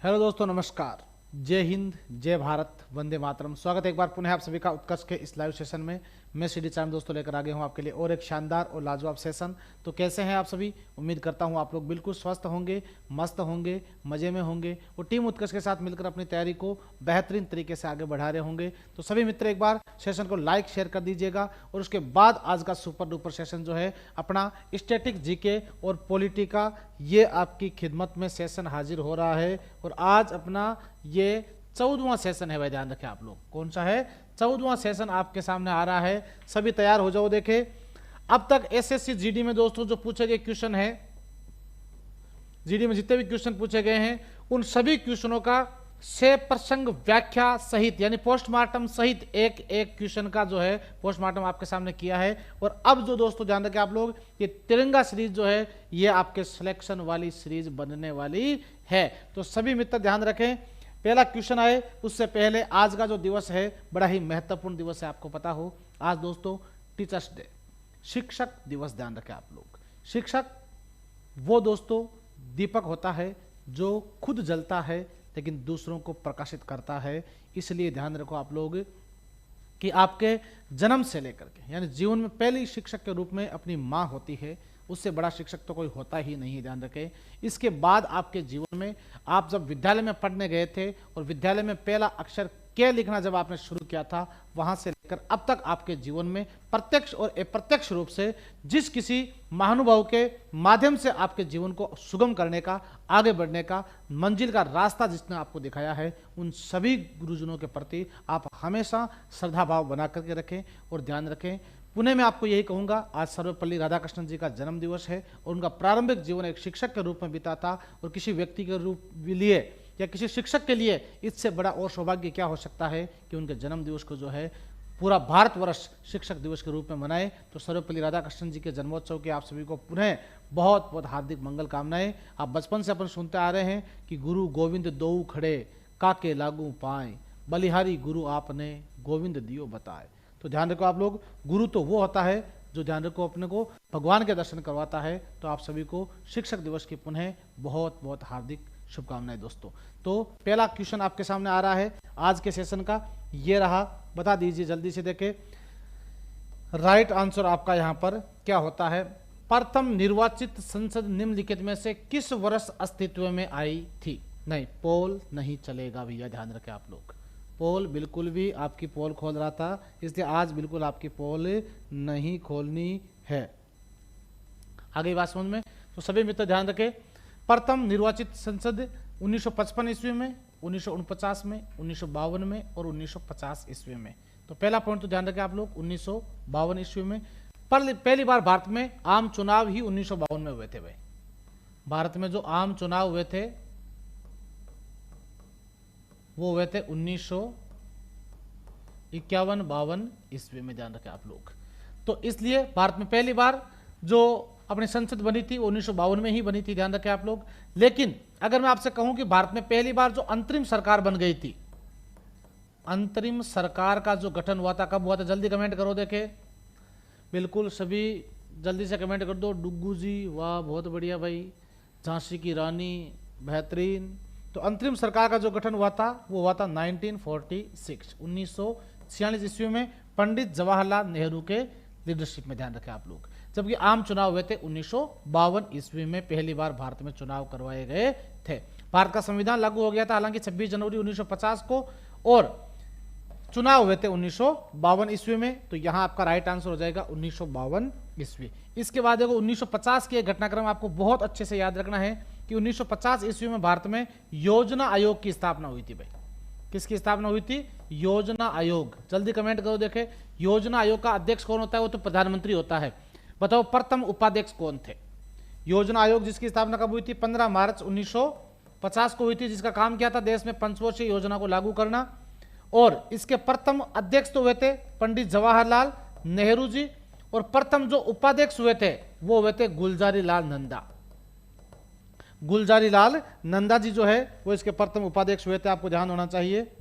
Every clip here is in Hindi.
हेलो दोस्तों, नमस्कार। जय हिंद, जय भारत, वंदे मातरम। स्वागत है एक बार पुनः आप सभी का उत्कर्ष के इस लाइव सेशन में। मैं सीडी चांद दोस्तों लेकर आ गया हूं आपके लिए और एक शानदार और लाजवाब सेशन। तो कैसे हैं आप सभी? उम्मीद करता हूं आप लोग बिल्कुल स्वस्थ होंगे, मस्त होंगे, मजे में होंगे और टीम उत्कर्ष के साथ मिलकर अपनी तैयारी को बेहतरीन तरीके से आगे बढ़ा रहे होंगे। तो सभी मित्र एक बार सेशन को लाइक शेयर कर दीजिएगा और उसके बाद आज का सुपर डुपर सेशन जो है अपना स्टैटिक जीके और पॉलिटी का, ये आपकी खिदमत में सेशन हाजिर हो रहा है। और आज अपना ये 14वां सेशन है भाई, ध्यान रखें आप लोग। कौन सा है? 14वां सेशन आपके सामने आ रहा है। सभी तैयार हो जाओ। देखे अब तक एसएससी जीडी में दोस्तों जो पूछे गए क्वेश्चन है, जीडी में जितने भी क्वेश्चन पूछे गए हैं उन सभी क्वेश्चनों का से प्रसंग व्याख्या सहित यानी पोस्टमार्टम सहित एक एक क्वेश्चन का जो है पोस्टमार्टम आपके सामने किया है। और अब जो दोस्तों ध्यान रखें आप लोग, ये तिरंगा सीरीज जो है ये आपके सिलेक्शन वाली सीरीज बनने वाली है। तो सभी मित्र ध्यान रखें। पहला क्वेश्चन आए उससे पहले आज का जो दिवस है बड़ा ही महत्वपूर्ण दिवस है, आपको पता हो। आज दोस्तों टीचर्स डे, शिक्षक दिवस। ध्यान रखें आप लोग। शिक्षक वो दोस्तों दीपक होता है जो खुद जलता है लेकिन दूसरों को प्रकाशित करता है। इसलिए ध्यान रखो आप लोग कि आपके जन्म से लेकर के यानी जीवन में पहली शिक्षक के रूप में अपनी माँ होती है, उससे बड़ा शिक्षक तो कोई होता ही नहीं। ध्यान रखें। इसके बाद आपके जीवन में आप जब विद्यालय में पढ़ने गए थे और विद्यालय में पहला अक्षर के लिखना जब आपने शुरू किया था, वहां से लेकर अब तक आपके जीवन में प्रत्यक्ष और अप्रत्यक्ष रूप से जिस किसी महानुभाव के माध्यम से आपके जीवन को सुगम करने का, आगे बढ़ने का, मंजिल का रास्ता जिसने आपको दिखाया है, उन सभी गुरुजनों के प्रति आप हमेशा श्रद्धा भाव बना करके रखें और ध्यान रखें। पुनः मैं आपको यही कहूंगा, आज सर्वपल्ली राधाकृष्णन जी का जन्म दिवस है और उनका प्रारंभिक जीवन एक शिक्षक के रूप में बीता था। और किसी व्यक्ति के रूप लिए या किसी शिक्षक के लिए इससे बड़ा और सौभाग्य क्या हो सकता है कि उनके जन्म दिवस को जो है पूरा भारतवर्ष शिक्षक दिवस के रूप में मनाए। तो सर्वपल्ली राधाकृष्णन जी के जन्मोत्सव के आप सभी को पुनः बहुत बहुत हार्दिक मंगल कामनाएं। आप बचपन से अपन सुनते आ रहे हैं कि गुरु गोविंद दोऊ खड़े, काके लागू पाए, बलिहारी गुरु आपने, गोविंद दियो बताए। तो ध्यान रखो आप लोग, गुरु तो वो होता है जो ध्यान रखो अपने को भगवान के दर्शन करवाता है। तो आप सभी को शिक्षक दिवस की पुनः बहुत बहुत हार्दिक शुभकामनाएं दोस्तों। तो पहला क्वेश्चन आपके सामने आ रहा है आज के सेशन का, ये रहा। बता दीजिए जल्दी से। देखें राइट आंसर आपका यहां पर क्या होता है। प्रथम निर्वाचित संसद निम्नलिखित में से किस वर्ष अस्तित्व में आई थी? नहीं, पोल नहीं चलेगा भैया, ध्यान रखें आप लोग। पोल बिल्कुल भी, आपकी पोल खोल रहा था इसलिए आज बिल्कुल आपकी पोल नहीं खोलनी है। आगे बात समझ में? तो सभी मित्र ध्यान रखें। प्रथम निर्वाचित संसद 1955 ईस्वी में, 1949 में, 1952 में और 1950 ईस्वी में। तो पहला पॉइंट तो ध्यान रखें आप लोग, 1952 ईस्वी में पहली बार भारत में आम चुनाव ही 1952 में हुए थे भाई। भारत में जो आम चुनाव हुए थे वो हुए थे 1951-52 ईस्वी में। ध्यान रखें आप लोग। तो इसलिए भारत में पहली बार जो अपनी संसद बनी थी वो 1952 में ही बनी थी, ध्यान रखें आप लोग। लेकिन अगर मैं आपसे कहूं कि भारत में पहली बार जो अंतरिम सरकार बन गई थी, अंतरिम सरकार का जो गठन हुआ था, कब हुआ था? जल्दी कमेंट करो। देखे बिल्कुल सभी जल्दी से कमेंट कर दो। डुग्गू जी वाह, बहुत बढ़िया भाई। झांसी की रानी बेहतरीन। तो अंतरिम सरकार का जो गठन हुआ था वो हुआ था 1946 ईस्वी में पंडित जवाहरलाल नेहरू के लीडरशिप में। ध्यान रखें आप लोग। जबकि आम चुनाव हुए थे 1952 ईस्वी में, पहली बार भारत में चुनाव करवाए गए थे। भारत का संविधान लागू हो गया था हालांकि 26 जनवरी 1950 को, और चुनाव हुए थे 1952 ईस्वी में। तो यहां आपका राइट आंसर हो जाएगा 1952 ईस्वी। इसके बाद देखो 1950 के घटनाक्रम आपको बहुत अच्छे से याद रखना है कि 1950 ईस्वी में भारत में योजना आयोग की स्थापना हुई थी भाई। किसकी स्थापना हुई थी? योजना आयोग। जल्दी कमेंट करो। देखे योजना आयोग का अध्यक्ष कौन होता है? वो तो प्रधानमंत्री होता है। बताओ प्रथम उपाध्यक्ष कौन थे? योजना आयोग जिसकी स्थापना कब हुई थी? 15 मार्च 1950 को हुई थी, जिसका काम क्या था? देश में पंचवर्षीय योजना को लागू करना। और इसके प्रथम अध्यक्ष तो हुए थे पंडित जवाहरलाल नेहरू जी, और प्रथम जो उपाध्यक्ष हुए थे वो हुए थे गुलजारी लाल नंदा। गुलजारी लाल नंदा जी जो है वो इसके प्रथम उपाध्यक्ष हुए थे, आपको ध्यान होना चाहिए।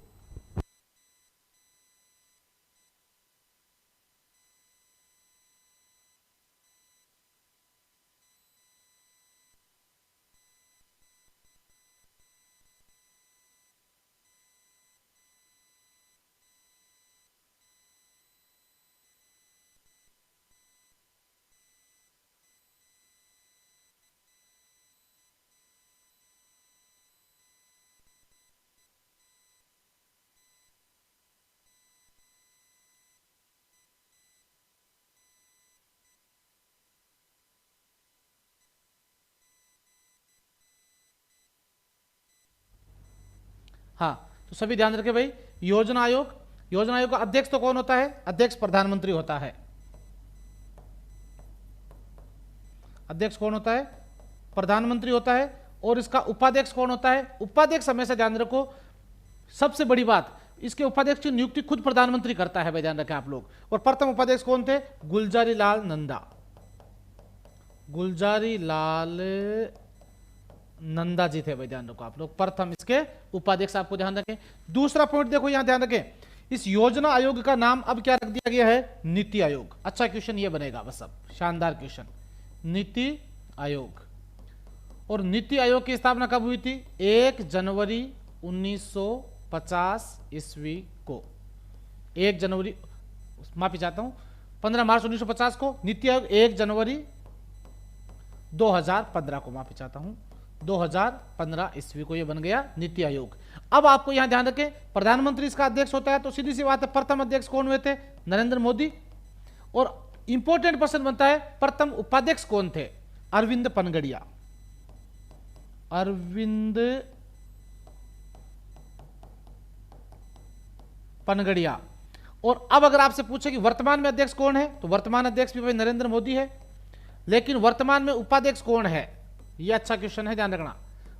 हाँ, तो सभी ध्यान रखें भाई। योजना आयोग, योजना आयोग का अध्यक्ष तो कौन होता है? अध्यक्ष प्रधानमंत्री होता है। अध्यक्ष कौन होता है? प्रधानमंत्री होता है। और इसका उपाध्यक्ष कौन होता है? उपाध्यक्ष हमेशा ध्यान रखो, सबसे बड़ी बात, इसके उपाध्यक्ष की नियुक्ति खुद प्रधानमंत्री करता है भाई, ध्यान रखें आप लोग। और प्रथम उपाध्यक्ष कौन थे? गुलजारी लाल नंदा। गुलजारी लाल नंदा जी थे भाई, ध्यान रखो आप लोग, प्रथम इसके उपाध्यक्ष, आपको ध्यान रखें। दूसरा पॉइंट देखो यहां, ध्यान रखें, इस योजना आयोग का नाम अब क्या रख दिया गया है? नीति आयोग। अच्छा क्वेश्चन ये बनेगा बस, अब शानदार क्वेश्चन, नीति आयोग। और नीति आयोग की स्थापना कब हुई थी? 1 जनवरी 1950 ईस्वी को। 1 जनवरी, माफी चाहता हूं, 15 मार्च 1950 को। नीति आयोग 1 जनवरी 2015 को, माफी चाहता हूं, 2015 ईस्वी को ये बन गया नीति आयोग। अब आपको यहां ध्यान रखें, प्रधानमंत्री इसका अध्यक्ष होता है, तो सीधी सी बात है, प्रथम अध्यक्ष कौन हुए थे? नरेंद्र मोदी। और इंपॉर्टेंट प्रश्न बनता है, प्रथम उपाध्यक्ष कौन थे? अरविंद पनगड़िया। अरविंद पनगड़िया। और अब अगर आपसे पूछे कि वर्तमान में अध्यक्ष कौन है, तो वर्तमान अध्यक्ष भी भाई नरेंद्र मोदी है। लेकिन वर्तमान में उपाध्यक्ष कौन है? यह अच्छा क्वेश्चन है, ध्यान रखना।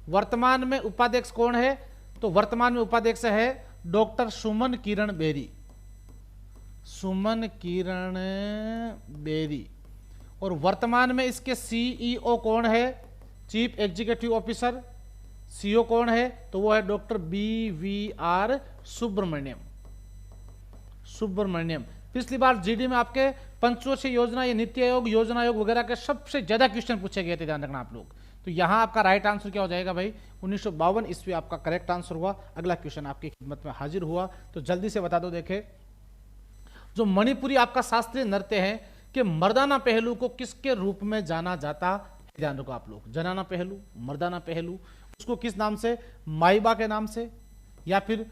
वर्तमान में उपाध्यक्ष कौन है? तो वर्तमान में उपाध्यक्ष है डॉक्टर सुमन किरण बेरी। सुमन किरण बेरी। और वर्तमान में इसके सीईओ कौन है? Chief executive officer. सीईओ कौन है? तो वो है डॉक्टर BVR सुब्रमण्यम। सुब्रमण्यम। पिछली बार जीडी में आपके पंचवर्षीय योजना, ये नीति आयोग, योजना आयोग वगैरह के सबसे ज्यादा क्वेश्चन पूछे गए थे, ध्यान रखना आप लोग। तो यहां आपका राइट आंसर क्या हो जाएगा भाई? 1952 ईस्वी आपका करेक्ट आंसर हुआ। अगला क्वेश्चन आपकी खिदमत में हाजिर हुआ, तो जल्दी से बता दो। देखे, जो मणिपुरी आपका शास्त्रीय नृत्य है कि मर्दाना पहलू को किसके रूप में जाना जाता? ध्यान रखो आप लोग, जनाना पहलू, मर्दाना पहलू, उसको किस नाम से? माइबा के नाम से, या फिर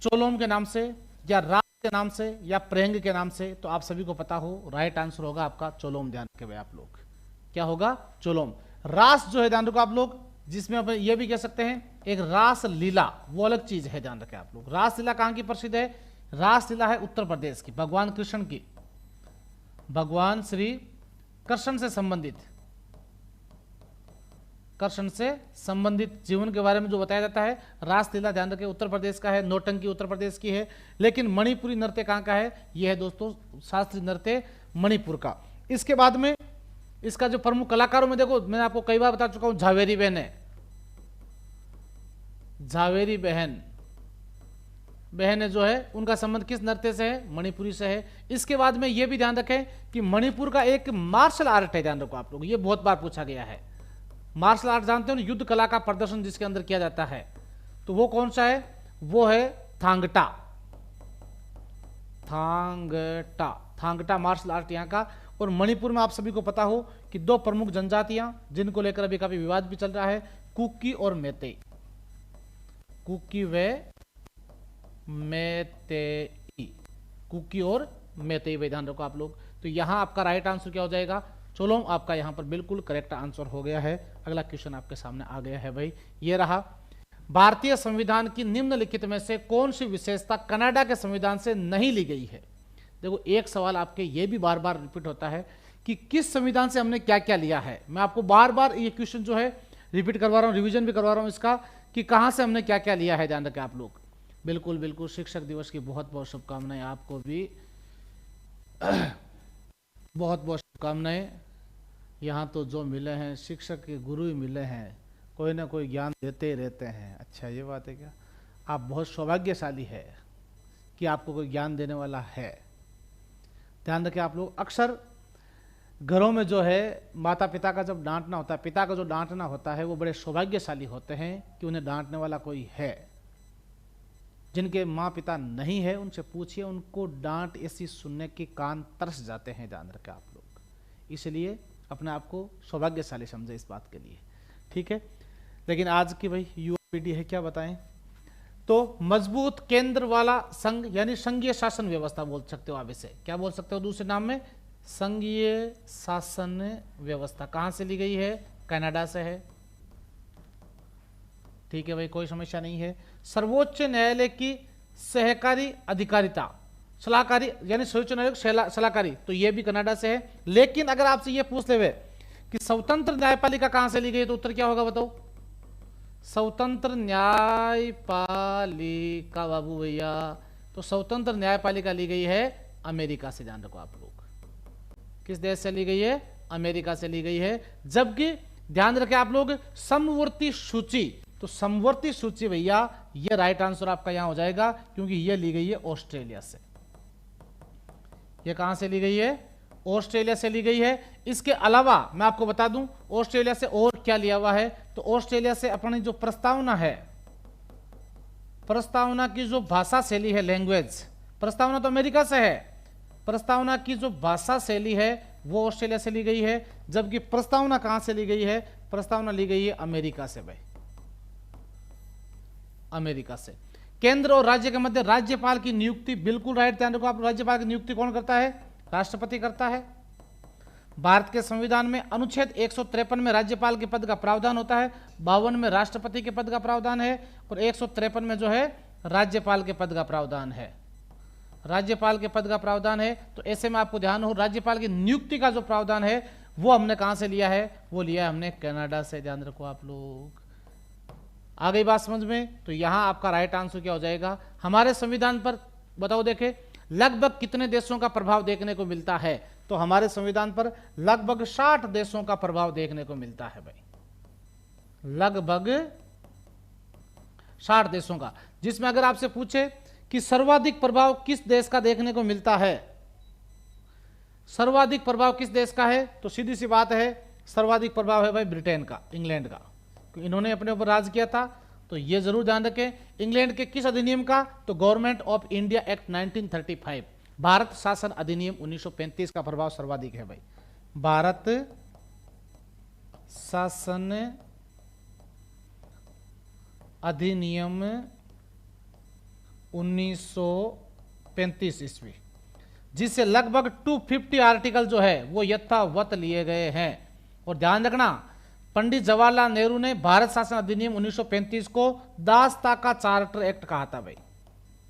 चोलोम के नाम से, या रास के नाम से, या प्रेंग के नाम से? तो आप सभी को पता हो, राइट आंसर होगा आपका चोलोम। ध्यान रखें भाई आप लोग, क्या होगा? चोलोम। रास जो है, ध्यान रखो आप लोग, जिसमें आप ये भी कह सकते हैं एक रास लीला, वो अलग चीज है, ध्यान रखें आप लोग। रास लीला कहां की प्रसिद्ध है? रास लीला है उत्तर प्रदेश की, भगवान कृष्ण की, भगवान श्री कृष्ण से संबंधित, कृष्ण से संबंधित जीवन के बारे में जो बताया जाता है, रासलीला, ध्यान रखें, उत्तर प्रदेश का है। नौटंकी उत्तर प्रदेश की है। लेकिन मणिपुरी नृत्य कहाँ का है? यह है दोस्तों शास्त्रीय नृत्य मणिपुर का। इसके बाद में इसका जो प्रमुख कलाकारों में देखो, मैंने आपको कई बार बता चुका हूं, झावेरी बहन है। झावेरी बहन जो है, उनका संबंध किस नृत्य से है? मणिपुरी से है। इसके बाद में यह भी ध्यान रखें कि मणिपुर का एक मार्शल आर्ट है, ध्यान रखो आप लोग, ये बहुत बार पूछा गया है। मार्शल आर्ट जानते हो, युद्ध कला का प्रदर्शन जिसके अंदर किया जाता है, तो वो कौन सा है? वो है थांगटा। थांगटा, थांगटा मार्शल आर्ट यहाँ का। और मणिपुर में आप सभी को पता हो कि 2 प्रमुख जनजातियां जिनको लेकर अभी काफी विवाद भी चल रहा है, कुकी और मेते। कुकी व मेतेई, कुकी और मेतेई भाई, ध्यान रखो आप लोग। तो यहां आपका राइट आंसर क्या हो जाएगा? चोलोम आपका यहां पर बिल्कुल करेक्ट आंसर हो गया है। अगला क्वेश्चन आपके सामने आ गया है भाई, ये रहा। भारतीय संविधान की निम्नलिखित में से कौन सी विशेषता कनाडा के संविधान से नहीं ली गई है? देखो, एक सवाल आपके ये भी बार बार रिपीट होता है कि किस संविधान से हमने क्या क्या लिया है। मैं आपको बार बार ये क्वेश्चन जो है रिपीट करवा रहा हूं, रिवीजन भी करवा रहा हूं इसका, कि कहां से हमने क्या क्या लिया है, ध्यान रखें आप लोग। बिल्कुल बिल्कुल, शिक्षक दिवस की बहुत बहुत शुभकामनाएं आपको भी, बहुत बहुत शुभकामनाएं। यहाँ तो जो मिले हैं शिक्षक के गुरु ही मिले हैं, कोई ना कोई ज्ञान देते ही रहते हैं। अच्छा, ये बात है क्या? आप बहुत सौभाग्यशाली है कि आपको कोई ज्ञान देने वाला है। ध्यान रखें आप लोग, अक्सर घरों में जो है माता पिता का जब डांटना होता है, पिता का जो डांटना होता है, वो बड़े सौभाग्यशाली होते हैं कि उन्हें डांटने वाला कोई है। जिनके माँ पिता नहीं है उनसे पूछिए, उनको डांट ऐसी सुनने के कान तरस जाते हैं। ध्यान रखें आप लोग, इसलिए अपने आप को सौभाग्यशाली समझे इस बात के लिए, ठीक है। लेकिन आज की भाई युवा पीढ़ी है, क्या बताएं। तो मजबूत केंद्र वाला संघ, यानी संघीय शासन व्यवस्था बोल सकते हो आप इसे, क्या बोल सकते हो दूसरे नाम में? संघीय शासन व्यवस्था। कहां से ली गई है? कनाडा से है। ठीक है भाई, कोई समस्या नहीं है। सर्वोच्च न्यायालय की सहकारी अधिकारिता, सलाहकारी यानी सर्वोच्च न्यायालय सलाहकारी, तो ये भी कनाडा से है। लेकिन अगर आपसे ये पूछ ले कि स्वतंत्र न्यायपालिका कहां से ली गई, तो उत्तर क्या होगा बताओ? स्वतंत्र न्यायपालिका बाबू भैया, तो स्वतंत्र न्यायपालिका ली गई है अमेरिका से। ध्यान रखो आप लोग, किस देश से ली गई है? अमेरिका से ली गई है। जबकि ध्यान रखें आप लोग, समवर्ती सूची, तो समवर्ती सूची भैया ये राइट आंसर आपका यहां हो जाएगा, क्योंकि ये ली गई है ऑस्ट्रेलिया से। ये कहां से ली गई है? ऑस्ट्रेलिया से ली गई है। इसके अलावा मैं आपको बता दूं ऑस्ट्रेलिया से और क्या लिया हुआ है, तो ऑस्ट्रेलिया से अपनी जो प्रस्तावना है, प्रस्तावना की जो भाषा शैली है, लैंग्वेज, प्रस्तावना तो अमेरिका से है, प्रस्तावना की जो भाषा शैली है वो ऑस्ट्रेलिया से ली गई है। जबकि प्रस्तावना कहां से ली गई है? प्रस्तावना ली गई है अमेरिका से भाई, अमेरिका से। केंद्र और राज्य के मध्य राज्यपाल की नियुक्ति, बिल्कुल राइट, ध्यान रखो आप, राज्यपाल की नियुक्ति कौन करता है? राष्ट्रपति करता है। भारत के संविधान में अनुच्छेद 153 में राज्यपाल के पद का प्रावधान होता है, 52 में राष्ट्रपति के पद का प्रावधान है, और 153 में जो है राज्यपाल के पद का प्रावधान है। राज्यपाल के पद का प्रावधान है, तो ऐसे में आपको ध्यान हो, राज्यपाल की नियुक्ति का जो प्रावधान है वो हमने कहां से लिया है? वो लिया है हमने कनाडा से। ध्यान रखो आप लोग, आ गई बात समझ में? तो यहां आपका राइट आंसर क्या हो जाएगा? हमारे संविधान पर बताओ, देखे लगभग कितने देशों का प्रभाव देखने को मिलता है? तो हमारे संविधान पर लगभग 60 देशों का प्रभाव देखने को मिलता है भाई, लगभग 60 देशों का। जिसमें अगर आपसे पूछे कि सर्वाधिक प्रभाव किस देश का देखने को मिलता है, सर्वाधिक प्रभाव किस देश का है, तो सीधी सी बात है सर्वाधिक प्रभाव है भाई ब्रिटेन का, इंग्लैंड का। इन्होंने अपने ऊपर राज किया था, तो ये जरूर ध्यान रखें। इंग्लैंड के किस अधिनियम का? तो government of India act 1935, Bharat शासन अधिनियम 1935 का प्रभाव सर्वाधिक है भाई। भारत शासन अधिनियम 1935 ईस्वी, जिससे लगभग 250 आर्टिकल जो है वो यथावत लिए गए हैं। और ध्यान रखना, पंडित जवाहरलाल नेहरू ने भारत शासन अधिनियम 1935 को दासता का चार्टर एक्ट कहा था भाई,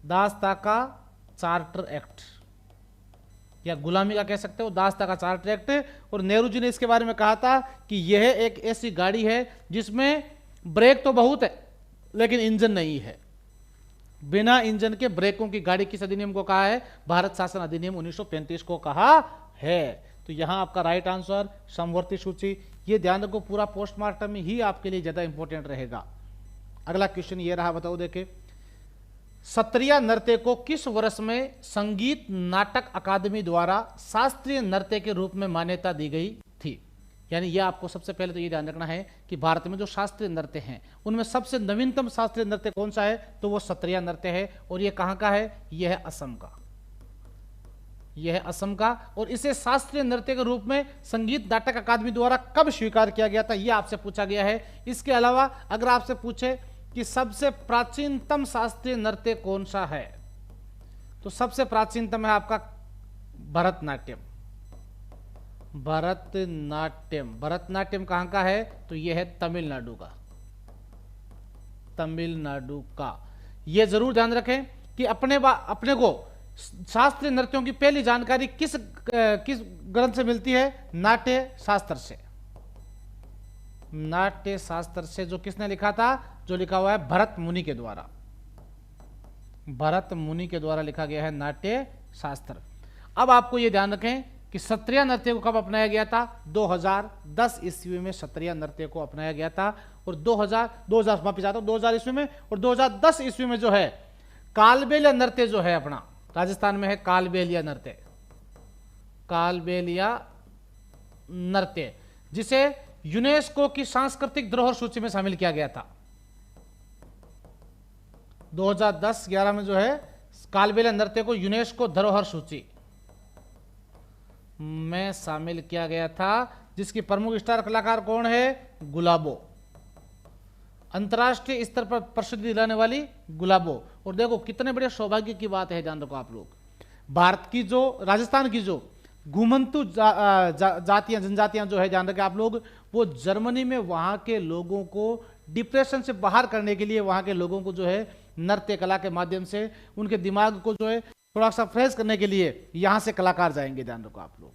दासता का चार्टर एक्ट, या गुलामी का कह सकते हो, दासता का चार्टर एक्ट। और नेहरू जी ने इसके बारे में कहा था कि यह एक ऐसी गाड़ी है जिसमें ब्रेक तो बहुत है लेकिन इंजन नहीं है, बिना इंजन के ब्रेकों की गाड़ी। किस अधिनियम को कहा है? भारत शासन अधिनियम 1935 को कहा है। तो यहां आपका राइट आंसर समवर्ती सूची। ये ध्यान रखो, पूरा पोस्टमार्टम में ही आपके लिए ज्यादा इंपॉर्टेंट रहेगा। अगला क्वेश्चन ये रहा, बताओ देखे, सत्रिया नृत्य को किस वर्ष में संगीत नाटक अकादमी द्वारा शास्त्रीय नृत्य के रूप में मान्यता दी गई थी? यानी यह आपको सबसे पहले तो ये ध्यान रखना है कि भारत में जो शास्त्रीय नृत्य हैं उनमें सबसे नवीनतम शास्त्रीय नृत्य कौन सा है? तो वो सत्रिया नृत्य है। और ये कहां का है? यह है असम का, यह है असम का। और इसे शास्त्रीय नृत्य के रूप में संगीत नाटक अकादमी द्वारा कब स्वीकार किया गया था, यह आपसे पूछा गया है। इसके अलावा अगर आपसे पूछे कि सबसे प्राचीनतम शास्त्रीय नृत्य कौन सा है, तो सबसे प्राचीनतम है आपका भरतनाट्यम। भरतनाट्यम, भरतनाट्यम कहां का है? तो यह है तमिलनाडु का, तमिलनाडु का। यह जरूर ध्यान रखें कि अपने को शास्त्रीय नृत्यों की पहली जानकारी किस ग्रंथ से मिलती है? नाट्य शास्त्र से, नाट्य शास्त्र से। जो किसने लिखा था? जो लिखा हुआ है भरत मुनि के द्वारा, भरत मुनि के द्वारा लिखा गया है नाट्य शास्त्र। अब आपको यह ध्यान रखें कि सत्रिया नृत्य को कब अपनाया गया था? 2010 ईस्वी में सत्रिया नृत्य को अपनाया गया था। और 2000 ईस्वी में, और 2010 ईस्वी में जो है कालबेलिया नृत्य जो है अपना राजस्थान में है, कालबेलिया नृत्य, कालबेलिया नृत्य, जिसे यूनेस्को की सांस्कृतिक धरोहर सूची में शामिल किया गया था। 2010-11 में जो है कालबेलिया नृत्य को यूनेस्को धरोहर सूची में शामिल किया गया था, जिसकी प्रमुख स्टार कलाकार कौन है? गुलाबो, अंतर्राष्ट्रीय स्तर पर प्रसिद्धि दिलाने वाली गुलाबो। और देखो कितने बड़े सौभाग्य की बात है, जान रखो आप लोग, भारत की जो राजस्थान की जो घुमंतु जातियां जनजातियां जो है जान रखे आप लोग, वो जर्मनी में वहां के लोगों को डिप्रेशन से बाहर करने के लिए, वहां के लोगों को जो है नृत्य कला के माध्यम से उनके दिमाग को जो है थोड़ा सा फ्रेश करने के लिए यहां से कलाकार जाएंगे, ध्यान रखो आप लोग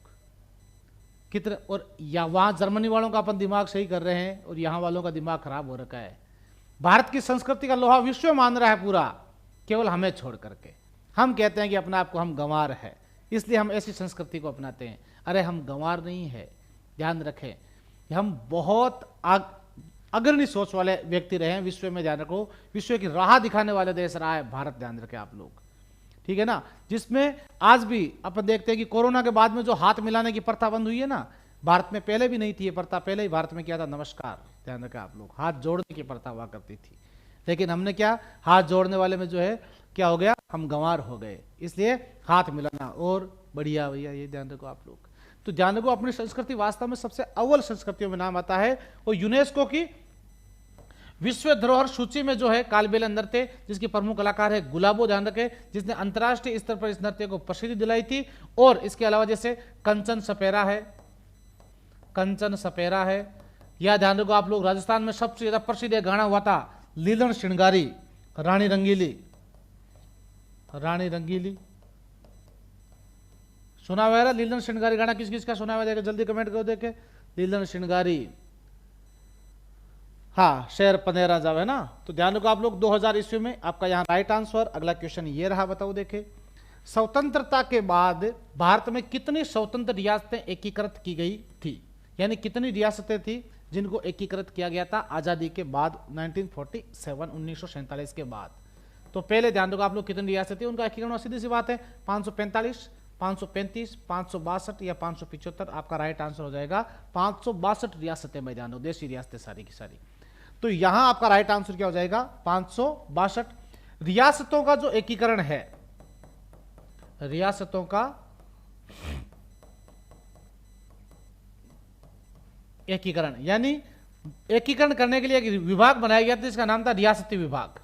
कितने। और या वहां जर्मनी वालों का अपन दिमाग सही कर रहे हैं और यहां वालों का दिमाग खराब हो रखा है। भारत की संस्कृति का लोहा विश्व मान रहा है पूरा, केवल हमें छोड़ करके। हम कहते हैं कि अपने आप को हम गंवार है, इसलिए हम ऐसी संस्कृति को अपनाते हैं। अरे हम गंवार नहीं है, ध्यान रखें, हम बहुत अग्रणी सोच वाले व्यक्ति रहे हैं विश्व में, ध्यान रखो। विश्व की राह दिखाने वाले देश रहा है भारत, ध्यान रखें आप लोग, ठीक है ना। जिसमें आज भी अपन देखते हैं कि कोरोना के बाद में जो हाथ मिलाने की प्रथा बंद हुई है ना, भारत में पहले भी नहीं थी ये प्रथा। पहले ही भारत में क्या था, नमस्कार, ध्यान रखें आप लोग, हाथ जोड़ने की प्रथा हुआ करती थी। लेकिन हमने क्या, हाथ जोड़ने वाले में जो है क्या हो गया, हम गंवार हो गए, इसलिए हाथ मिलाना और बढ़िया भैया, ये ध्यान रखो आप लोग। तो ध्यान रखो, अपनी संस्कृति वास्तव में सबसे अव्वल संस्कृतियों में नाम आता है। और यूनेस्को की विश्व धरोहर सूची में जो है कालबेलिया नृत्य, जिसकी प्रमुख कलाकार है गुलाबो, ध्यान रखें, जिसने अंतर्राष्ट्रीय स्तर पर इस नृत्य को प्रसिद्धि दिलाई थी। और इसके अलावा जैसे कंचन सपेरा है, कंचन सपेरा है, या ध्यान रखो आप लोग, राजस्थान में सबसे ज्यादा प्रसिद्ध गाना हुआ था लीलन श्रृंगारी, रानी रंगीली, रानी रंगीली सुना हुआ है। लीलन श्रृंगारी गाना किस किस का सुना हुआ है, जल्दी कमेंट करो देखे। लीलन श्रृंगारी, हाँ, शेर पनेरा जाव है ना। तो ध्यान रखो आप लोग, 2000 ईस्वी में आपका यहाँ राइट आंसर। अगला क्वेश्चन ये रहा, बताओ देखे, स्वतंत्रता के बाद भारत में कितनी स्वतंत्र रियासतें एकीकृत की गई थी, यानी कितनी रियासतें थी जिनको एकीकृत किया गया था आजादी के बाद, 1947 के बाद। तो पहले ध्यान रखो आप लोग, कितनी रियासतें थी, उनका एकीकरण सीधी सी बात है, 545, 535, 562 या 575। आपका राइट आंसर हो जाएगा 562 रियासतें में, ध्यान दो, देशी रियासतें सारी की सारी। तो यहां आपका राइट आंसर क्या हो जाएगा, 562 रियासतों का जो एकीकरण है, रियासतों का एकीकरण, यानी एकीकरण करने के लिए एक विभाग बनाया गया था जिसका नाम था रियासती विभाग,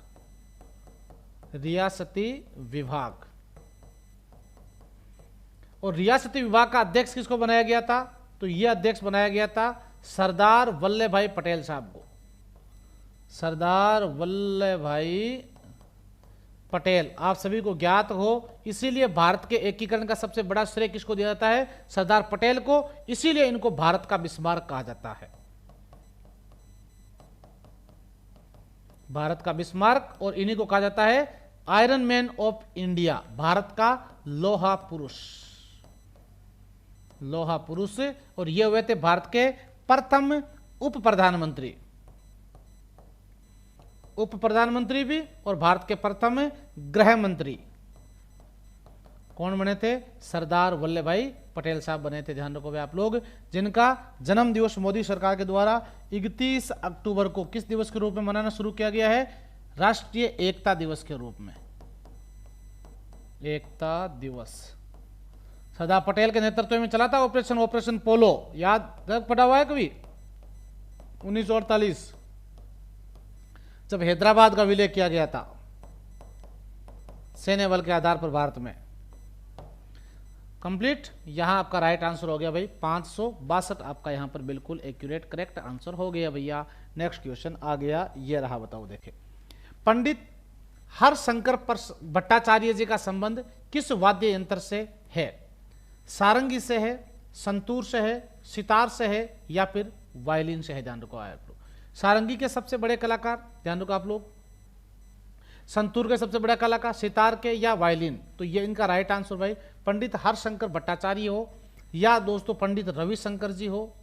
रियासती विभाग। और रियासती विभाग का अध्यक्ष किसको बनाया गया था, तो यह अध्यक्ष बनाया गया था सरदार वल्लभ भाई पटेल साहब को, सरदार वल्लभ भाई पटेल। आप सभी को ज्ञात हो, इसीलिए भारत के एकीकरण का सबसे बड़ा श्रेय किसको दिया जाता है, सरदार पटेल को, इसीलिए इनको भारत का बिस्मार्क कहा जाता है, भारत का बिस्मार्क। और इन्हीं को कहा जाता है iron man of India, Bharat का लोहा पुरुष, लोहा पुरुष। और ये हुए थे भारत के प्रथम उप प्रधानमंत्री, उप प्रधानमंत्री भी, और भारत के प्रथम गृह मंत्री कौन बने थे, सरदार वल्लभ भाई पटेल साहब बने थे, ध्यान रखोगे आप लोग, जिनका जन्म दिवस मोदी सरकार के द्वारा 31 अक्टूबर को किस दिवस के रूप में मनाना शुरू किया गया है, राष्ट्रीय एकता दिवस के रूप में, एकता दिवस। सरदार पटेल के नेतृत्व में चला था ऑपरेशन पोलो, याद पड़ा हुआ है कभी, 1948 जब हैदराबाद का विलय किया गया था सैन्य बल के आधार पर भारत में। कंप्लीट, यहां आपका राइट आंसर हो गया भाई 562, आपका यहां पर बिल्कुल एक्यूरेट करेक्ट आंसर हो गया भैया। नेक्स्ट क्वेश्चन आ गया, ये रहा, बताओ देखे, पंडित हरशंकर भट्टाचार्य जी का संबंध किस वाद्य यंत्र से है, सारंगी से है, संतूर से है, सितार से है, या फिर वायलिन से है, ध्यान रखो आप लोग। सारंगी के सबसे बड़े कलाकार, ध्यान रखो आप लोग, संतूर के सबसे बड़ा कलाकार, सितार के, या वायलिन। तो ये इनका राइट आंसर भाई पंडित हरशंकर भट्टाचार्य हो, या दोस्तों पंडित रविशंकर जी हो,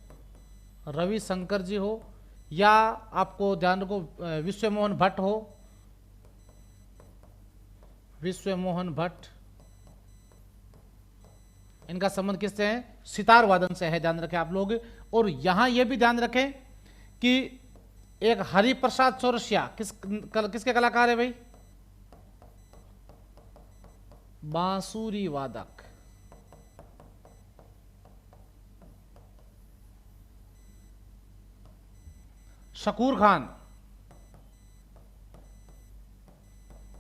रविशंकर जी हो, या आपको ध्यान रखो विश्व मोहन भट्ट हो, विश्व मोहन भट्ट। इनका संबंध किससे है, सितार वादन से है, ध्यान रखें आप लोग। और यहां यह भी ध्यान रखें कि एक हरिप्रसाद चौरसिया किसके कलाकार है भाई, बांसुरी वादक। शकूर खान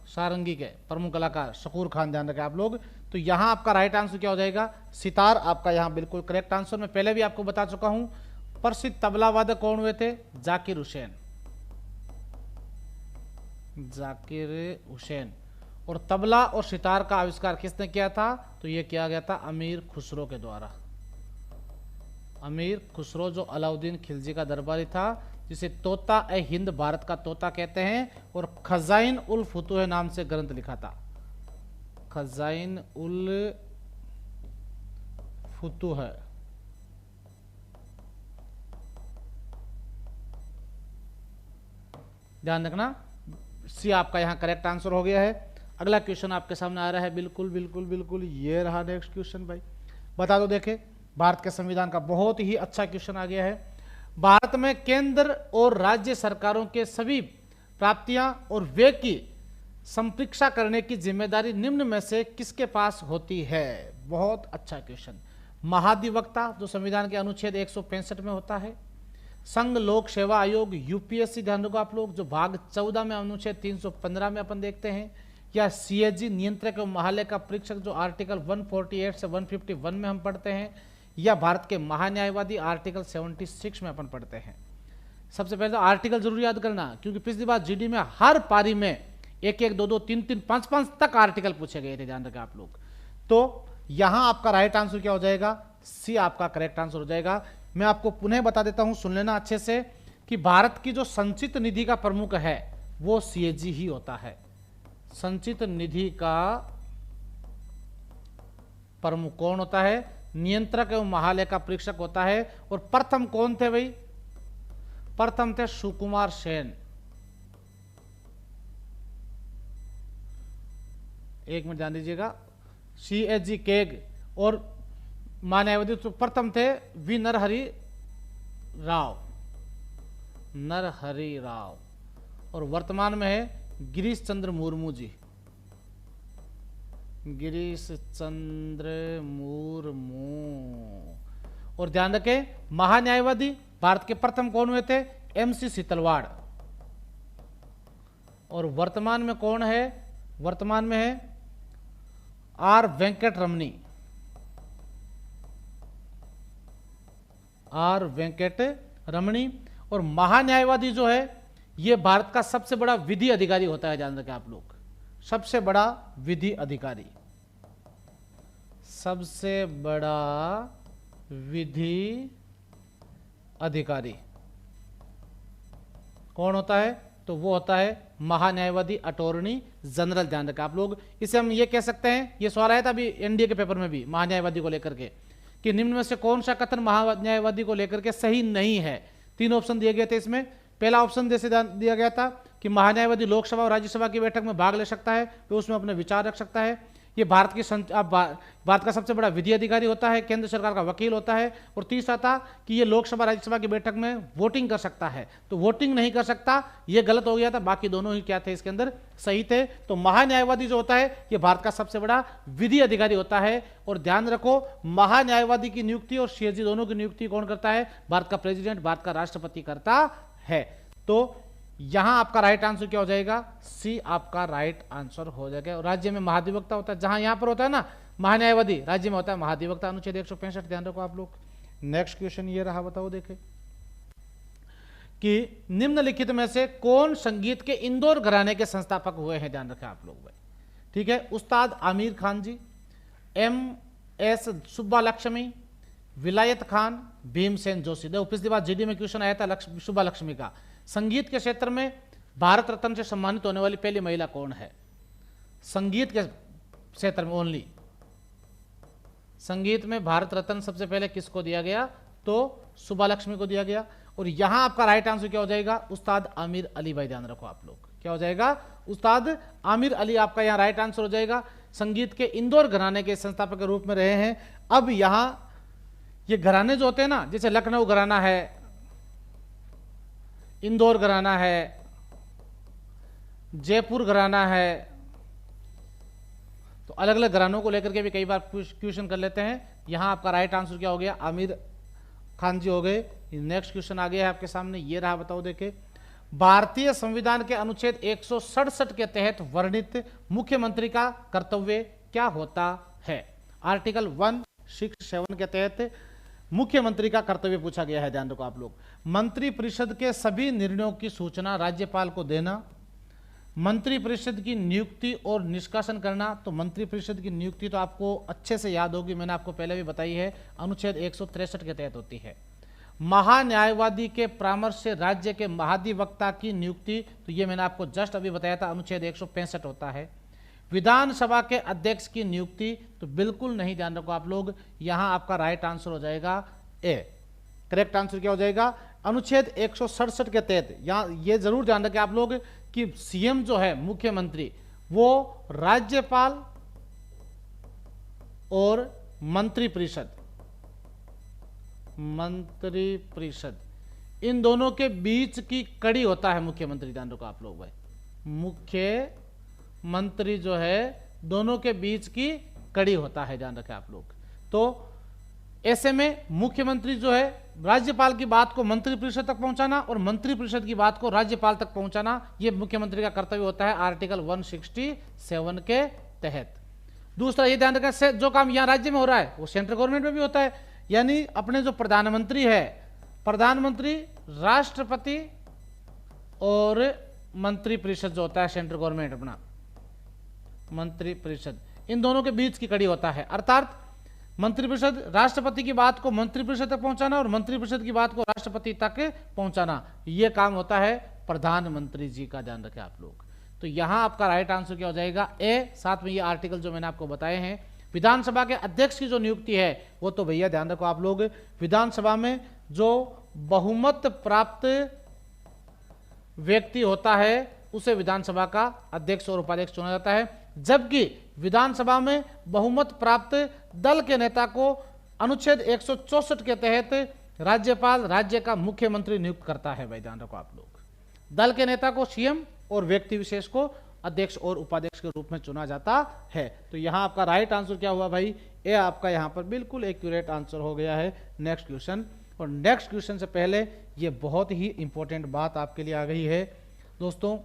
सारंगी के प्रमुख कलाकार शकूर खान, ध्यान रखें आप लोग। तो तो यहां आपका राइट आंसर क्या हो जाएगा, सितार आपका यहां बिल्कुल करेक्ट आंसर। मैं पहले भी आपको बता चुका हूं, प्रसिद्ध तबला वादक कौन हुए थे, जाकिर हुसैन, जाकिर हुसैन। और तबला और सितार का आविष्कार किसने किया था, तो यह किया गया था अमीर खुसरो के द्वारा। अमीर खुसरो जो अलाउद्दीन खिलजी का दरबारी था, जिसे तोता ए हिंद भारत का तोता कहते हैं, और खजाइन उल फुतूह नाम से ग्रंथ लिखा था, खजाइन उल फुतूह। ध्यान रखना, सी आपका यहां करेक्ट आंसर हो गया है। अगला क्वेश्चन आपके सामने आ रहा है, बिल्कुल बिल्कुल बिल्कुल ये रहा नेक्स्ट क्वेश्चन भाई। बता दो, देखे भारत के संविधान का बहुत ही अच्छा क्वेश्चन आ गया है। भारत में केंद्र और राज्य सरकारों के सभी प्राप्तियां और व्यय की संप्रेक्षा करने की जिम्मेदारी निम्न में से किसके पास होती है। बहुत अच्छा क्वेश्चन। महाधिवक्ता जो संविधान के अनुच्छेद 165 में होता है, संघ लोक सेवा आयोग यूपीएससी, ध्यान रखो आप लोग, जो भाग 14 में अनुच्छेद 315 में अपन देखते हैं, या सीएजी नियंत्रक एवं महालय का परीक्षक जो आर्टिकल 148 से 151 में हम पढ़ते हैं, या भारत के महान्यायवादी आर्टिकल 76 में अपन पढ़ते हैं। सबसे पहले तो आर्टिकल जरूर याद करना, क्योंकि पिछली बार जीडी में हर पारी में 1-1, 2-2, 3-3, 5-5 तक आर्टिकल पूछे गए थे, ध्यान रखें आप लोग। तो यहां आपका राइट आंसर क्या हो जाएगा, सी आपका करेक्ट आंसर हो जाएगा। मैं आपको पुनः बता देता हूं, सुन लेना अच्छे से, कि भारत की जो संचित निधि का प्रमुख है वो सीएजी ही होता है। संचित निधि का प्रमुख कौन होता है, नियंत्रक एवं महालय का परीक्षक होता है। और प्रथम कौन थे भाई, प्रथम थे सुकुमार सेन। एक मिनट ध्यान दीजिएगा, सीएजी केग। और महान्यायवादी तो प्रथम थे वी नरहरि राव, नरहरि राव। और वर्तमान में है गिरीश चंद्र मुर्मू जी, गिरीश चंद्र मुर्मू। और ध्यान रखें, महान्यायवादी भारत के प्रथम कौन हुए थे, एमसी सीतलवाड़। और वर्तमान में कौन है, वर्तमान में है R Venkataramani, R Venkataramani. और महान्यायवादी जो है ये भारत का सबसे बड़ा विधि अधिकारी होता है, ध्यान रखें आप लोग, सबसे बड़ा विधि अधिकारी, सबसे बड़ा विधि अधिकारी कौन होता है, तो वो होता है महान्यायवादी अटॉर्नी जनरल। ध्यान रखें आप लोग, इसे हम ये कह सकते हैं, ये सवाल आया था अभी एनडीए के पेपर में भी महान्यायवादी को लेकर के, कि निम्न में से कौन सा कथन महान्यायवादी को लेकर के सही नहीं है। 3 ऑप्शन दिए गए थे इसमें। पहला ऑप्शन जैसे दिया गया था कि महान्यायवादी लोकसभा और राज्यसभा की बैठक में भाग ले सकता है, तो उसमें अपने विचार रख सकता है, ये भारत का सबसे बड़ा विधि अधिकारी होता है, केंद्र सरकार का वकील होता है। और तीसरा था कि ये लोकसभा राज्यसभा की बैठक में वोटिंग कर सकता है, तो वोटिंग नहीं कर सकता, ये गलत हो गया था। बाकी दोनों ही क्या थे इसके अंदर, सही थे। तो महान्यायवादी जो होता है ये भारत का सबसे बड़ा विधि अधिकारी होता है। और ध्यान रखो, महान्यायवादी की नियुक्ति और सीएजी दोनों की नियुक्ति कौन करता है, भारत का प्रेसिडेंट, भारत का राष्ट्रपति करता है। तो यहां आपका राइट आंसर क्या हो जाएगा, सी आपका राइट आंसर हो जाएगा। और राज्य में महाधिवक्ता होता है, जहां यहां पर होता है ना महान्यायवादी, राज्य में होता है महाधिवक्ता, अनुच्छेद 165। ध्यान रखो आप लोग। नेक्स्ट क्वेश्चन ये रहा, बताओ देखे कि निम्नलिखित में से कौन संगीत के इंदौर घराने के संस्थापक हुए हैं। ध्यान रखें आप लोग भाई, ठीक है। उस्ताद आमिर खान जी, एम.एस. सुब्बालक्ष्मी, विलायत खान, भीमसेन जोशी। देखो पिछली बार जीडी में क्वेश्चन आया था सुब्बालक्ष्मी का। संगीत के क्षेत्र में भारत रत्न से सम्मानित होने वाली पहली महिला कौन है, संगीत के क्षेत्र में ओनली। संगीत में भारत रत्न सबसे पहले किसको दिया गया, तो सुब्बालक्ष्मी को दिया गया। और यहां आपका राइट आंसर क्या हो जाएगा, उस्ताद आमिर अली भाई। ध्यान रखो आप लोग, क्या हो जाएगा, उस्ताद आमिर अली आपका यहां राइट आंसर हो जाएगा। संगीत के इंदौर घराने के संस्थापक के रूप में रहे हैं। अब यहां ये घराने जो होते हैं ना, जैसे लखनऊ घराना है, इंदौर घराना है, जयपुर घराना है, तो अलग अलग घरानों को लेकर के भी कई बार क्वेश्चन कर लेते हैं। यहां आपका राइट आंसर क्या हो गया, आमिर खान जी हो गए। नेक्स्ट क्वेश्चन आ गया है आपके सामने, ये रहा, बताओ देखे। भारतीय संविधान के अनुच्छेद 167 के तहत वर्णित मुख्यमंत्री का कर्तव्य क्या होता है। आर्टिकल 167 के तहत मुख्यमंत्री का कर्तव्य पूछा गया है, ध्यान रखो आप लोग। मंत्रिपरिषद के सभी निर्णयों की सूचना राज्यपाल को देना, मंत्रिपरिषद की नियुक्ति और निष्कासन करना। तो मंत्रिपरिषद की नियुक्ति तो आपको अच्छे से याद होगी, मैंने आपको पहले भी बताई है, अनुच्छेद 163 के तहत होती है। महान्यायवादी के परामर्श से राज्य के महाधिवक्ता की नियुक्ति, तो ये मैंने आपको जस्ट अभी बताया था, अनुच्छेद 165 होता है। विधानसभा के अध्यक्ष की नियुक्ति, तो बिल्कुल नहीं, ध्यान रखो आप लोग, यहां आपका राइट आंसर हो जाएगा ए। करेक्ट आंसर क्या हो जाएगा? अनुच्छेद 167 के तहत। यहां ये जरूर ध्यान रखें आप लोग कि सीएम जो है, मुख्यमंत्री, वो राज्यपाल और मंत्रिपरिषद इन दोनों के बीच की कड़ी होता है मुख्यमंत्री। ध्यान रखो आप लोग भाई, मुख्यमंत्री जो है दोनों के बीच की कड़ी होता है, ध्यान रखें आप लोग। तो ऐसे में मुख्यमंत्री जो है राज्यपाल की बात को मंत्रिपरिषद तक पहुंचाना और मंत्रिपरिषद की बात को राज्यपाल तक पहुंचाना, यह मुख्यमंत्री का कर्तव्य होता है आर्टिकल 167 के तहत। दूसरा ये ध्यान रखें, जो काम यहां राज्य में हो रहा है वो सेंट्रल गवर्नमेंट में भी होता है। यानी अपने जो प्रधानमंत्री है, प्रधानमंत्री, राष्ट्रपति और मंत्रिपरिषद जो होता है सेंट्रल गवर्नमेंट, अपना मंत्रिपरिषद, इन दोनों के बीच की कड़ी होता है। अर्थात मंत्रिपरिषद, राष्ट्रपति की बात को मंत्रिपरिषद तक पहुंचाना और मंत्रिपरिषद की बात को राष्ट्रपति तक पहुंचाना, यह काम होता है प्रधानमंत्री जी का, ध्यान रखें आप लोग। तो यहां आपका राइट आंसर क्या हो जाएगा? ए। साथ में ये आर्टिकल जो मैंने आपको बताए हैं। विधानसभा के अध्यक्ष की जो नियुक्ति है वो तो भैया ध्यान रखो आप लोग, विधानसभा में जो बहुमत प्राप्त व्यक्ति होता है उसे विधानसभा का अध्यक्ष और उपाध्यक्ष चुना जाता है, जबकि विधानसभा में बहुमत प्राप्त दल के नेता को अनुच्छेद 164 के तहत राज्यपाल राज्य का मुख्यमंत्री नियुक्त करता है। भाई ध्यान रखो आप लोग, दल के नेता को सीएम और व्यक्ति विशेष को अध्यक्ष और उपाध्यक्ष के रूप में चुना जाता है। तो यहां आपका राइट आंसर क्या हुआ भाई? ए आपका यहां पर बिल्कुल एक्यूरेट आंसर हो गया है। नेक्स्ट क्वेश्चन, और नेक्स्ट क्वेश्चन से पहले ये बहुत ही इंपॉर्टेंट बात आपके लिए आ गई है दोस्तों।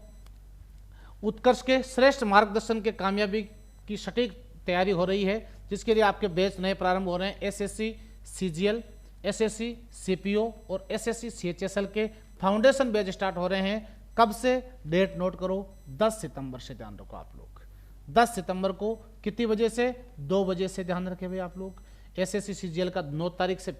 उत्कर्ष के श्रेष्ठ मार्गदर्शन के कामयाबी की सटीक तैयारी हो रही है, जिसके लिए आपके बैच नए प्रारंभ हो रहे हैं। एसएससी सीजीएल, एसएससी सीपीओ और एसएससी सीएचएसएल के फाउंडेशन बैच स्टार्ट हो रहे हैं। कब से? डेट नोट करो, 10 सितंबर से, ध्यान रखो आप लोग। 10 सितंबर को कितनी बजे से? 2 बजे से, ध्यान रखें भाई आप लोग। एसएससी सीजीएल का 9 तारीख से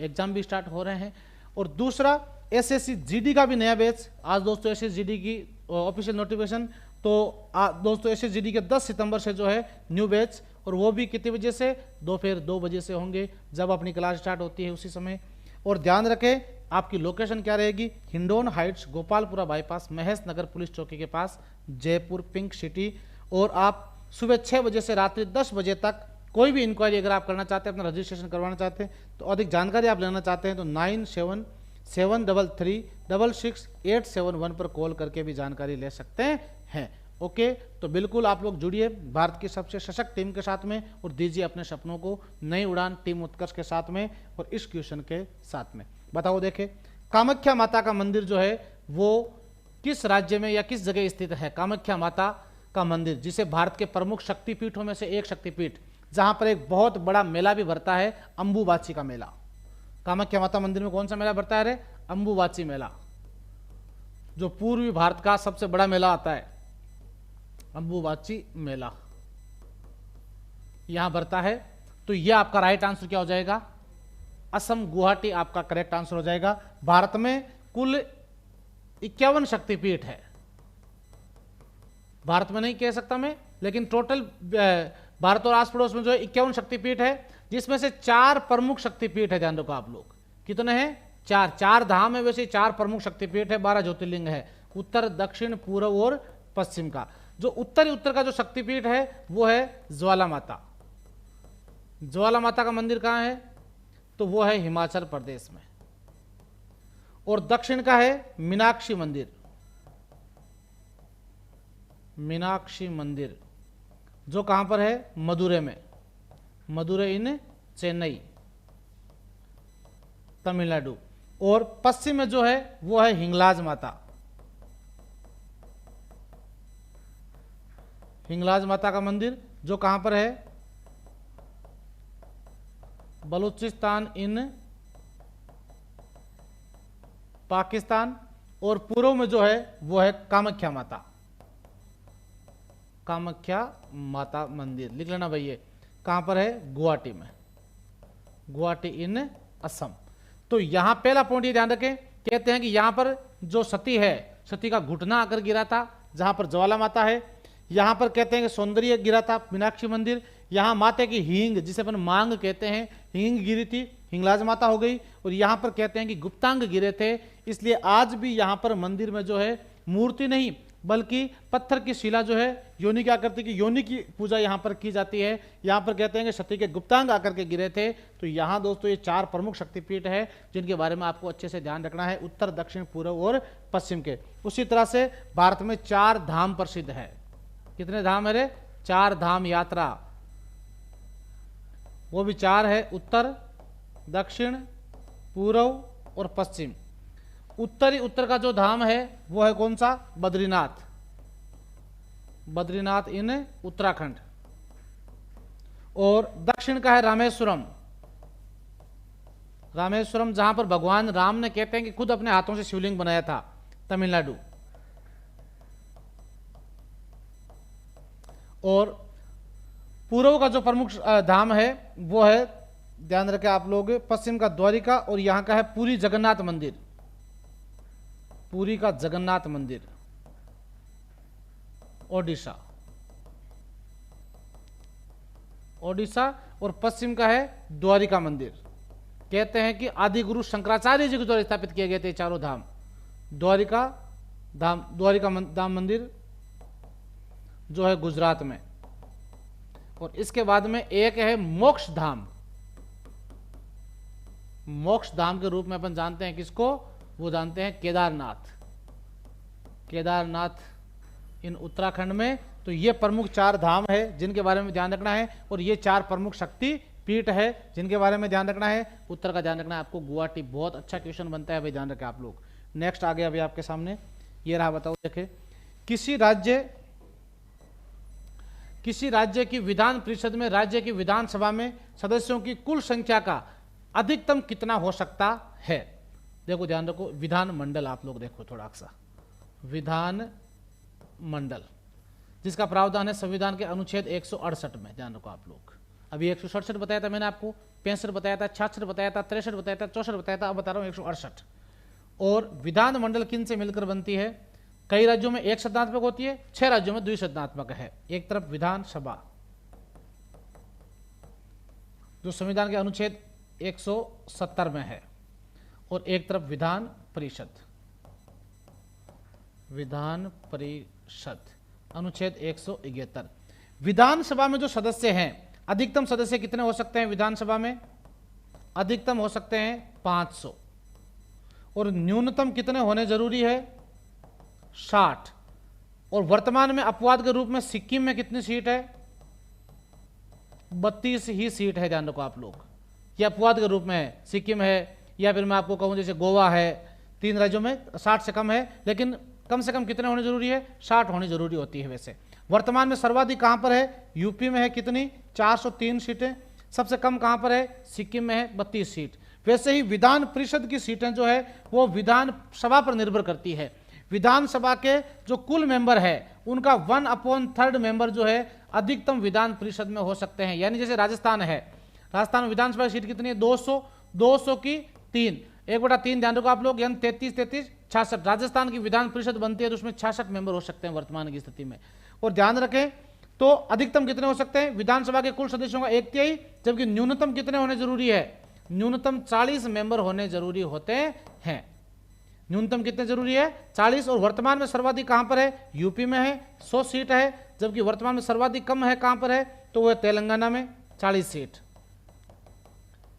एग्जाम भी स्टार्ट हो रहे हैं। और दूसरा एसएससी जीडी का भी नया बैच आज दोस्तों, एसएससी जीडी की ऑफिशियल नोटिफिकेशन, तो दोस्तों एसएससी जीडी के 10 सितंबर से जो है न्यू बैच, और वो भी कितने बजे से? दोपहर 2 बजे से होंगे, जब अपनी क्लास स्टार्ट होती है उसी समय। और ध्यान रखें आपकी लोकेशन क्या रहेगी? हिंडौन हाइट्स, गोपालपुरा बाईपास, महेश नगर पुलिस चौकी के पास, जयपुर पिंक सिटी। और आप सुबह 6 बजे से रात्रि 10 बजे तक कोई भी इंक्वायरी अगर आप करना चाहते हैं, अपना रजिस्ट्रेशन करवाना चाहते हैं, तो अधिक जानकारी आप लेना चाहते हैं तो 9773366871 पर कॉल करके भी जानकारी ले सकते हैं। ओके, तो बिल्कुल आप लोग जुड़िए भारत की सबसे सशक्त टीम के साथ में और दीजिए अपने सपनों को नई उड़ान टीम उत्कर्ष के साथ में और इस क्वेश्चन के साथ में। बताओ देखे, कामाख्या माता का मंदिर जो है वो किस राज्य में या किस जगह स्थित है? कामाख्या माता का मंदिर, जिसे भारत के प्रमुख शक्तिपीठों में से एक शक्तिपीठ, जहां पर एक बहुत बड़ा मेला भी भरता है, अंबुबाची का मेला। कामाख्या माता मंदिर में कौन सा मेला भरता है रे? अंबुबाची मेला, जो पूर्वी भारत का सबसे बड़ा मेला आता है, अंबुबाची मेला यहां भरता है। तो यह आपका राइट आंसर क्या हो जाएगा? असम, गुवाहाटी आपका करेक्ट आंसर हो जाएगा। भारत में कुल 51 शक्तिपीठ है। भारत में नहीं कह सकता मैं, लेकिन टोटल भारत और आस पड़ोस में जो है 51 शक्तिपीठ है, जिसमें से 4 प्रमुख शक्तिपीठ है। ध्यान रखो आप लोग, कितने हैं? 4 धाम है, वैसे 4 प्रमुख शक्तिपीठ है, 12 ज्योतिर्लिंग है, उत्तर, दक्षिण, पूर्व और पश्चिम का। जो उत्तर का जो शक्तिपीठ है वो है ज्वाला माता। ज्वाला माता का मंदिर कहां है? तो वो है हिमाचल प्रदेश में। और दक्षिण का है मीनाक्षी मंदिर। मीनाक्षी मंदिर जो कहां पर है? मदुरै में, मदुरै इन चेन्नई, तमिलनाडु। और पश्चिम में जो है वो है हिंगलाज माता। हिंगलाज माता का मंदिर जो कहां पर है? बलूचिस्तान इन पाकिस्तान, और पूर्व में जो है वो है कामाख्या माता, कामाख्या माता मंदिर, लिख लेना भाई। ये कहां पर है? गुवाहाटी में, गुवाहाटी इन असम। तो यहां पहला पॉइंट ये ध्यान रखें, कहते हैं कि यहां पर जो सती है, सती का घुटना आकर गिरा था, जहां पर ज्वाला माता है। यहां पर कहते हैं कि सौंदर्य गिरा था, मीनाक्षी मंदिर। यहां माता की हींग, जिसे अपन मांग कहते हैं, हींग गिरी थी, हिंगलाज माता हो गई। और यहां पर कहते हैं कि गुप्तांग गिरे थे, इसलिए आज भी यहां पर मंदिर में जो है मूर्ति नहीं बल्कि पत्थर की शिला जो है योनि की आकृति की, योनि की पूजा यहां पर की जाती है। यहां पर कहते हैं कि सती के गुप्तांग आकर के गिरे थे। तो यहां दोस्तों ये 4 प्रमुख शक्तिपीठ है जिनके बारे में आपको अच्छे से ध्यान रखना है, उत्तर, दक्षिण, पूर्व और पश्चिम के। उसी तरह से भारत में 4 धाम प्रसिद्ध है। कितने धाम है रे? 4 धाम यात्रा, वो भी 4 है, उत्तर, दक्षिण, पूर्व और पश्चिम। उत्तर का जो धाम है वो है कौन सा? बद्रीनाथ, बद्रीनाथ इन उत्तराखंड। और दक्षिण का है रामेश्वरम, रामेश्वरम जहां पर भगवान राम ने कहते हैं कि खुद अपने हाथों से शिवलिंग बनाया था, तमिलनाडु। और पूर्व का जो प्रमुख धाम है वो है, ध्यान रखें आप लोग, पश्चिम का द्वारिका, और यहां का है पुरी जगन्नाथ मंदिर, पुरी का जगन्नाथ मंदिर, ओडिशा, ओडिशा। और पश्चिम का है द्वारिका मंदिर। कहते हैं कि आदि गुरु शंकराचार्य जी के द्वारा स्थापित किए गए थे चारों धाम। द्वारिका धाम, द्वारिका धाम मंदिर जो है गुजरात में। और इसके बाद में एक है मोक्ष धाम, मोक्ष धाम के रूप में अपन जानते हैं किसको? वो जानते हैं केदारनाथ, केदारनाथ इन उत्तराखंड में। तो ये प्रमुख 4 धाम है जिनके बारे में ध्यान रखना है, और ये 4 प्रमुख शक्ति पीठ है जिनके बारे में ध्यान रखना है। उत्तर का ध्यान रखना है आपको, गुवाहाटी। बहुत अच्छा क्वेश्चन बनता है भाई, ध्यान रखें आप लोग। नेक्स्ट आ गया अभी आपके सामने, ये रहा, बताओ देखें। किसी राज्य की विधान परिषद में, राज्य की विधानसभा में सदस्यों की कुल संख्या का अधिकतम कितना हो सकता है? देखो ध्यान रखो, विधान मंडल, आप लोग देखो थोड़ा सा, विधान मंडल जिसका प्रावधान है संविधान के अनुच्छेद 168 में। ध्यान रखो आप लोग, अभी 167 बताया था मैंने आपको, 65 बताया था, 66 बताया था, 63 बताया था, 64 बताया था, अब बता रहा हूं 168। और विधान मंडल किन से मिलकर बनती है? कई राज्यों में एक सदनात्मक होती है, 6 राज्यों में द्विसदनात्मक है। एक तरफ विधानसभा जो संविधान के अनुच्छेद 170 में है, और एक तरफ विधान परिषद, विधान परिषद अनुच्छेद 171। विधानसभा में जो सदस्य हैं, अधिकतम सदस्य कितने हो सकते हैं विधानसभा में? अधिकतम हो सकते हैं 500। और न्यूनतम कितने होने जरूरी है? 60। और वर्तमान में अपवाद के रूप में सिक्किम में कितनी सीट है? 32 ही सीट है। ध्यान रखो आप लोग, यह अपवाद के रूप में है, सिक्किम है, या फिर मैं आपको कहूं जैसे गोवा है। 3 राज्यों में 60 से कम है, लेकिन कम से कम कितने होने जरूरी है? 60 होनी जरूरी होती है। वैसे वर्तमान में सर्वाधिक कहां पर है? यूपी में है, कितनी? 403 सीटें। सबसे कम कहां पर है? सिक्किम में है, 32 सीट। वैसे ही विधान परिषद की सीटें जो है वो विधानसभा पर निर्भर करती है। विधानसभा के जो कुल मेंबर है उनका 1/3 मेंबर जो है अधिकतम विधान परिषद में हो सकते हैं। यानी जैसे राजस्थान है, राजस्थान में विधानसभा सीट कितनी है? 200 की 3, 1/3 ध्यान रखो आप लोग, यानी 33, 66। राजस्थान की विधान परिषद बनती है तो उसमें 66 मेंबर हो सकते हैं वर्तमान की स्थिति में। और ध्यान रखें तो अधिकतम कितने हो सकते हैं? विधानसभा के कुल सदस्यों का 1/3, जबकि न्यूनतम कितने होने जरूरी है? न्यूनतम 40 मेंबर होने जरूरी होते हैं। न्यूनतम कितने जरूरी है? 40। और वर्तमान में सर्वाधिक कहां पर है? यूपी में है, 100 सीट है। जबकि वर्तमान में सर्वाधिक कम है कहां पर है? तो वह तेलंगाना में 40 सीट।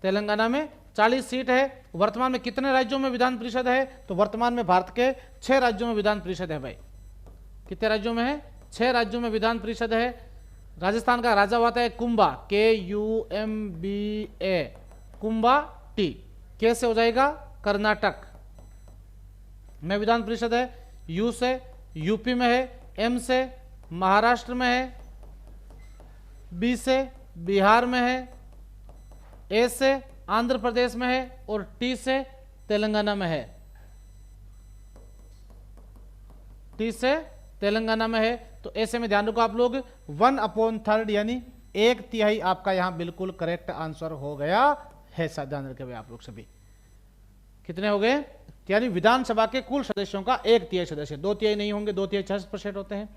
तेलंगाना में 40 सीट है। वर्तमान में कितने राज्यों में विधान परिषद है? तो वर्तमान में भारत के 6 राज्यों में विधान परिषद है भाई। कितने राज्यों में है? 6 राज्यों में विधान परिषद है। राजस्थान का राजा हुआ था कुंभा, KUMBA, कुंभा टी। कैसे हो जाएगा? कर्नाटक में विधान परिषद है, यू से यूपी में है, M से महाराष्ट्र में है, B से बिहार में है, ए से आंध्र प्रदेश में है और टी से तेलंगाना में है। टी से तेलंगाना में है, तो ऐसे में ध्यान रखो आप लोग 1/3 यानी 1/3 आपका यहां बिल्कुल करेक्ट आंसर हो गया है। ध्यान रखे भाई आप लोग सभी, कितने हो गए, यानी विधानसभा के कुल सदस्यों का 1/3 सदस्य, 2/3 नहीं होंगे, 2/3 60% होते हैं।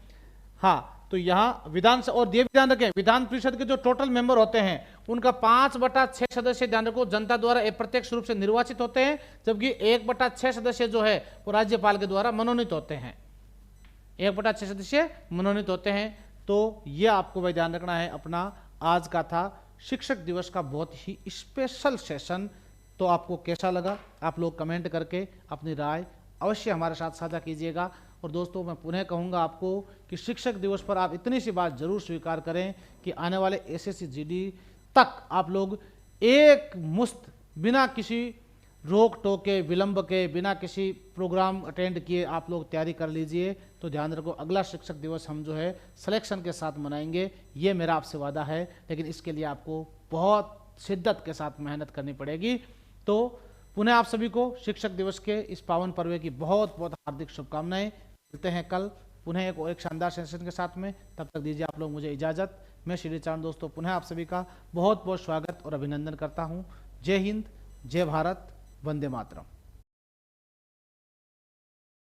हाँ, तो यहां विधानसभा, और ये भी ध्यान रखें विधान परिषद के जो टोटल मेंबर होते हैं उनका 5/6 सदस्य ध्यान रखो जनता द्वारा अप्रत्यक्ष रूप से निर्वाचित होते हैं, जबकि 1/6 सदस्य जो है वो राज्यपाल के द्वारा मनोनीत होते हैं। 1/6 सदस्य मनोनीत होते हैं। तो ये आपको भाई ध्यान रखना है। अपना आज का था शिक्षक दिवस का बहुत ही स्पेशल सेशन। तो आपको कैसा लगा आप लोग कमेंट करके अपनी राय अवश्य हमारे साथ साझा कीजिएगा। और दोस्तों मैं पुनः कहूँगा आपको कि शिक्षक दिवस पर आप इतनी सी बात जरूर स्वीकार करें कि आने वाले एसएससी जीडी तक आप लोग एक मुश्त बिना किसी रोक टोके विलंब के, बिना किसी प्रोग्राम अटेंड किए आप लोग तैयारी कर लीजिए। तो ध्यान रखो अगला शिक्षक दिवस हम जो है सिलेक्शन के साथ मनाएंगे, ये मेरा आपसे वादा है, लेकिन इसके लिए आपको बहुत शिद्दत के साथ मेहनत करनी पड़ेगी। तो पुनः आप सभी को शिक्षक दिवस के इस पावन पर्व की बहुत बहुत हार्दिक शुभकामनाएं। मिलते हैं कल पुनः एक शानदार सेशन के साथ में, तब तक दीजिए आप लोग मुझे इजाजत। मैं श्री चरण दोस्तों पुनः आप सभी का बहुत बहुत स्वागत और अभिनंदन करता हूं। जय हिंद, जय भारत, वंदे मातरम।